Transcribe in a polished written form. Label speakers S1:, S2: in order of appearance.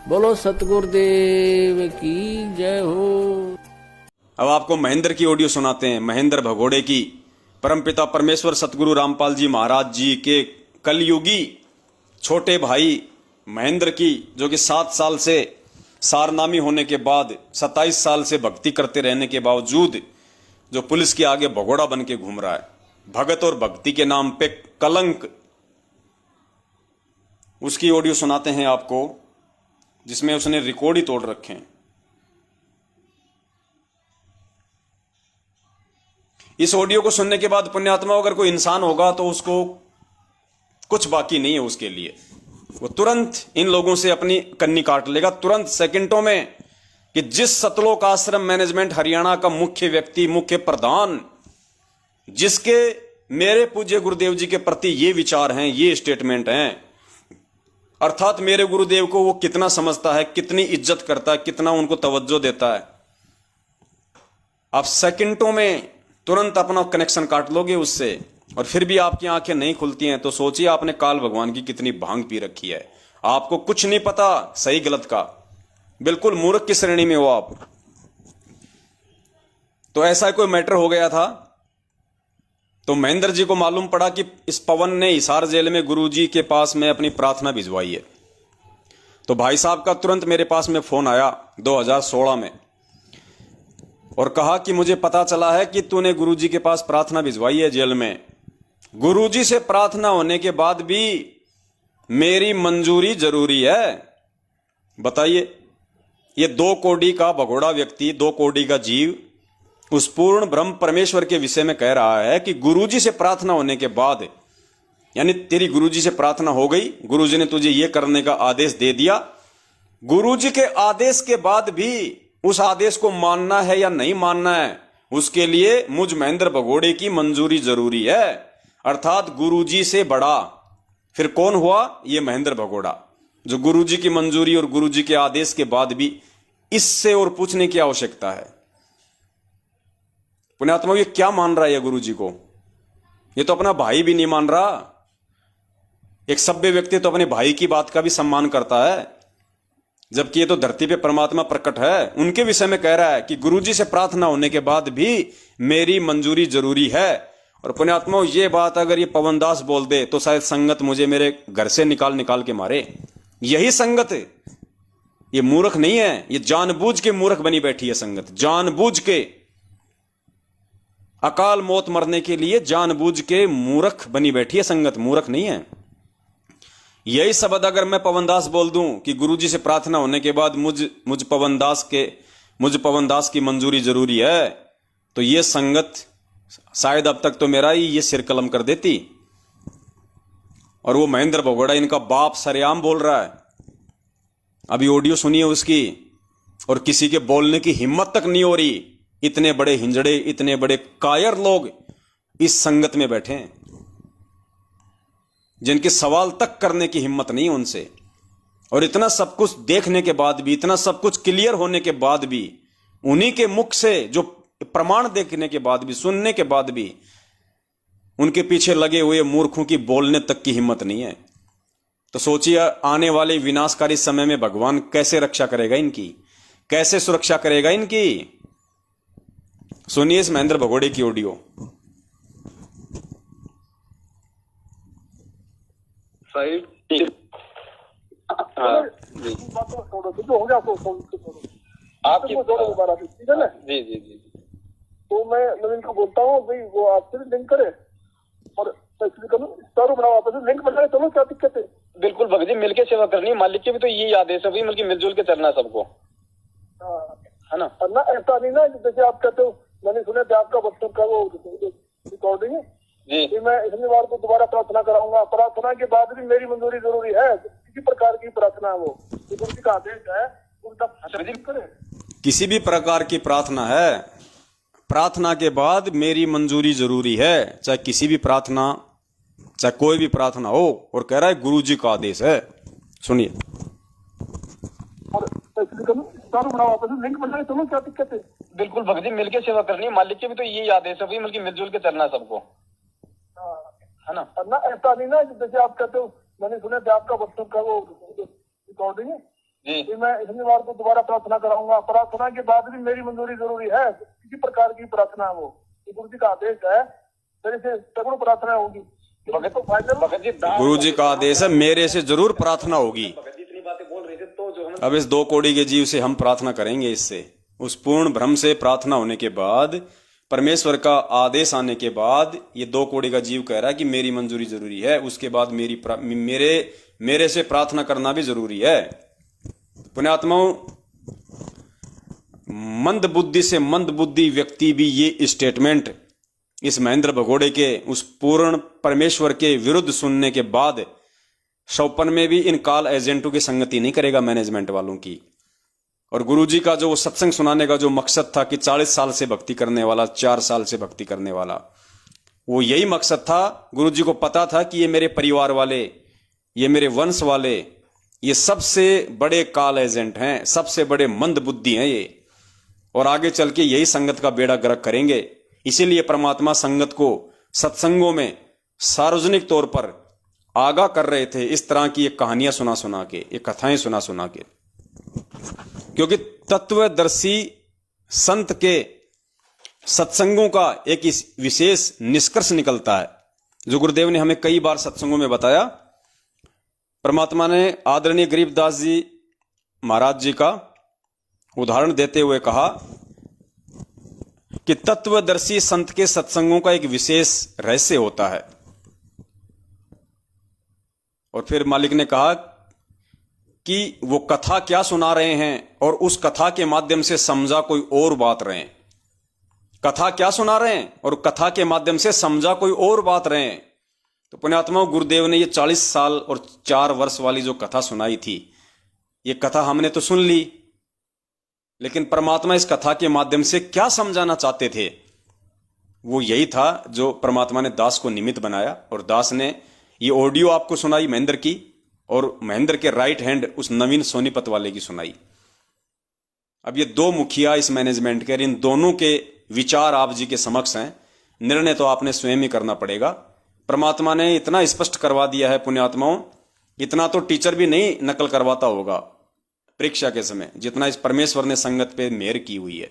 S1: बोलो सतगुरुदेव की जय हो।
S2: अब आपको महेंद्र की ऑडियो सुनाते हैं, महेंद्र भगोड़े की। परमपिता परमेश्वर सतगुरु रामपाल जी महाराज जी के कलयुगी छोटे भाई महेंद्र की, जो कि 7 साल से सारनामी होने के बाद 27 साल से भक्ति करते रहने के बावजूद जो पुलिस के आगे भगोड़ा बन के घूम रहा है, भगत और भक्ति के नाम पे कलंक, उसकी ऑडियो सुनाते हैं आपको, जिसमें उसने रिकॉर्ड ही तोड़ रखे हैं। इस ऑडियो को सुनने के बाद पुण्यात्मा अगर कोई इंसान होगा तो उसको कुछ बाकी नहीं है उसके लिए, वो तुरंत इन लोगों से अपनी कन्नी काट लेगा, तुरंत सेकंडों में। कि जिस सतलोक आश्रम मैनेजमेंट हरियाणा का मुख्य व्यक्ति, मुख्य प्रधान, जिसके मेरे पूज्य गुरुदेव जी के प्रति ये विचार हैं, ये स्टेटमेंट हैं, अर्थात मेरे गुरुदेव को वो कितना समझता है, कितनी इज्जत करता है, कितना उनको तवज्जो देता है, आप सेकंडों में तुरंत अपना कनेक्शन काट लोगे उससे, और फिर भी आपकी आंखें नहीं खुलती हैं, तो सोचिए आपने काल भगवान की कितनी भांग पी रखी है। आपको कुछ नहीं पता सही गलत का, बिल्कुल मूर्ख की श्रेणी में हो आप। तो ऐसा कोई मैटर हो गया था, तो महेंद्र जी को मालूम पड़ा कि इस पवन ने हिसार जेल में गुरुजी के पास में अपनी प्रार्थना भिजवाई है। तो भाई साहब का तुरंत मेरे पास में फोन आया 2016 में, और कहा कि मुझे पता चला है कि तूने गुरुजी के पास प्रार्थना भिजवाई है जेल में। गुरुजी से प्रार्थना होने के बाद भी मेरी मंजूरी जरूरी है। बताइए, ये 2 कोड़ी का भगोड़ा व्यक्ति, 2 कोड़ी का जीव उस पूर्ण ब्रह्म परमेश्वर के विषय में कह रहा है कि गुरुजी से प्रार्थना होने के बाद, यानी तेरी गुरुजी से प्रार्थना हो गई, गुरुजी ने तुझे ये करने का आदेश दे दिया, गुरुजी के आदेश के बाद भी उस आदेश को मानना है या नहीं मानना है, उसके लिए मुझ महेंद्र भगोड़े की मंजूरी जरूरी है। अर्थात गुरुजी से बड़ा फिर कौन हुआ? ये महेंद्र भगोड़ा, जो गुरुजी की मंजूरी और गुरुजी के आदेश के बाद भी इससे और पूछने की आवश्यकता है। पुण्यात्मा, ये क्या मान रहा है गुरुजी को? ये तो अपना भाई भी नहीं मान रहा। एक सभ्य व्यक्ति तो अपने भाई की बात का भी सम्मान करता है, जबकि ये तो धरती पे परमात्मा प्रकट है, उनके विषय में कह रहा है कि गुरुजी से प्रार्थना होने के बाद भी मेरी मंजूरी जरूरी है। और पुण्यात्मा, ये बात अगर ये पवनदास बोल दे तो शायद संगत मुझे मेरे घर से निकाल निकाल के मारे। यही संगत, ये मूर्ख नहीं है, ये जानबूझ के मूर्ख बनी बैठी है संगत, जानबूझ के अकाल मौत मरने के लिए जानबूझ के मूर्ख बनी बैठी है संगत, मूर्ख नहीं है। यही शब्द अगर मैं पवनदास बोल दूं कि गुरुजी से प्रार्थना होने के बाद मुझ पवनदास की मंजूरी जरूरी है, तो ये संगत शायद अब तक तो मेरा ही ये सिर कलम कर देती। और वो महेंद्र भगोड़ा इनका बाप सरेआम बोल रहा है। अभी ऑडियो सुनिए उसकी, और किसी के बोलने की हिम्मत तक नहीं हो रही। इतने बड़े हिंजड़े, इतने बड़े कायर लोग इस संगत में बैठे हैं, जिनके सवाल तक करने की हिम्मत नहीं उनसे। और इतना सब कुछ देखने के बाद भी, इतना सब कुछ क्लियर होने के बाद भी, उन्हीं के मुख से जो प्रमाण देखने के बाद भी, सुनने के बाद भी, उनके पीछे लगे हुए मूर्खों की बोलने तक की हिम्मत नहीं है। तो सोचिए आने वाले विनाशकारी समय में भगवान कैसे रक्षा करेगा इनकी, कैसे सुरक्षा करेगा इनकी। सुनिए इस महेंद्र भगोड़े की ऑडियो।
S3: सही आपकी ठीक है ना? जी जी जी। तो मैं नवीन को बोलता हूँ भाई वो आपसे भी लिंक करे और चारों बनाओ, आपस में लिंक बनाए, चलो क्या दिक्कत है? बिल्कुल भगत जी, मिलके सेवा करनी है, मालिक के भी तो यही आदेश है भाई, मिलके मिलजुल के चलना सबको, है ना? ना ऐसा नहीं ना, जैसे आप कहते हो, मैंने सुना था आपका बच्चों का वो रिकॉर्डिंग है जी, मैं शनिवार को दोबारा प्रार्थना कराऊंगा, प्रार्थना के बाद भी मेरी मंजूरी जरूरी है, किसी प्रकार की प्रार्थना है वो गुरु जी का आदेश है,
S2: किसी भी प्रकार की प्रार्थना है, प्रार्थना के बाद मेरी मंजूरी जरूरी है, चाहे किसी भी प्रार्थना, चाहे कोई भी प्रार्थना हो, और कह रहा है गुरु जी का आदेश है। सुनिए।
S3: लिंक बनाए, चलो क्या दिक्कत है? बिल्कुल भगत जी, मिलके सेवा करनी है, मालिक के भी तो यही आदेश है भाई, मिलके मिलजुल के चलना सबको, है ना? ना ऐसा नहीं ना, जैसे आप कहते हो, मैंने सुना था आपका बच्चों का वो रिकॉर्डिंग है कि मैं शनिवार को दोबारा प्रार्थना कराऊंगा। प्रार्थना के बाद भी मेरी मंजूरी जरूरी है, किसी प्रकार की प्रार्थना है वो, गुरु जी का आदेश है, मेरे से सगुण प्रार्थना होगी। तो फाइनल
S2: गुरु जी का आदेश है, मेरे से जरूर प्रार्थना होगी। अब इस 2 कौड़ी के जीव से हम प्रार्थना करेंगे। इससे उस पूर्ण भ्रम से प्रार्थना होने के बाद, परमेश्वर का आदेश आने के बाद, ये 2 कौड़ी का जीव कह रहा है कि मेरी मंजूरी जरूरी है, उसके बाद मेरे से प्रार्थना करना भी जरूरी है। पुण्यात्माओं, मंद बुद्धि से मंद बुद्धि व्यक्ति भी ये स्टेटमेंट इस महेंद्र भगोड़े के उस पूर्ण परमेश्वर के विरुद्ध सुनने के बाद शौपन में भी इन काल एजेंटों की संगति नहीं करेगा, मैनेजमेंट वालों की। और गुरुजी का जो सत्संग सुनाने का जो मकसद था कि 40 साल से भक्ति करने वाला, 4 साल से भक्ति करने वाला, वो यही मकसद था। गुरुजी को पता था कि ये मेरे परिवार वाले, ये मेरे वंश वाले, ये सबसे बड़े काल एजेंट हैं, सबसे बड़े मंद बुद्धि हैं ये, और आगे चल के यही संगत का बेड़ा गर्क करेंगे। इसीलिए परमात्मा संगत को सत्संगों में सार्वजनिक तौर पर आगाह कर रहे थे, इस तरह की एक कहानियां सुना सुना के, ये कथाएं सुना सुना के, क्योंकि तत्वदर्शी संत के सत्संगों का एक विशेष निष्कर्ष निकलता है, जो गुरुदेव ने हमें कई बार सत्संगों में बताया। परमात्मा ने आदरणीय गरीबदास जी महाराज जी का उदाहरण देते हुए कहा कि तत्वदर्शी संत के सत्संगों का एक विशेष रहस्य होता है। और फिर मालिक ने कहा कि वो कथा क्या सुना रहे हैं और उस कथा के माध्यम से समझा कोई और बात रहे हैं। कथा क्या सुना रहे हैं और कथा के माध्यम से समझा कोई और बात रहे हैं। तो पुण्यात्मा, गुरुदेव ने ये 40 साल और 4 वर्ष वाली जो कथा सुनाई थी, ये कथा हमने तो सुन ली, लेकिन परमात्मा इस कथा के माध्यम से क्या समझाना चाहते थे, वो यही था जो परमात्मा ने दास को निमित्त बनाया। और दास ने ये ऑडियो आपको सुनाई महेंद्र की, और महेंद्र के राइट हैंड उस नवीन सोनीपत वाले की सुनाई। अब ये 2 मुखिया इस मैनेजमेंट के, इन दोनों के विचार आप जी के समक्ष हैं। निर्णय तो आपने स्वयं ही करना पड़ेगा। परमात्मा ने इतना स्पष्ट करवा दिया है पुण्यात्माओं, इतना तो टीचर भी नहीं नकल करवाता होगा परीक्षा के समय, जितना इस परमेश्वर ने संगत पे मेहर की हुई है।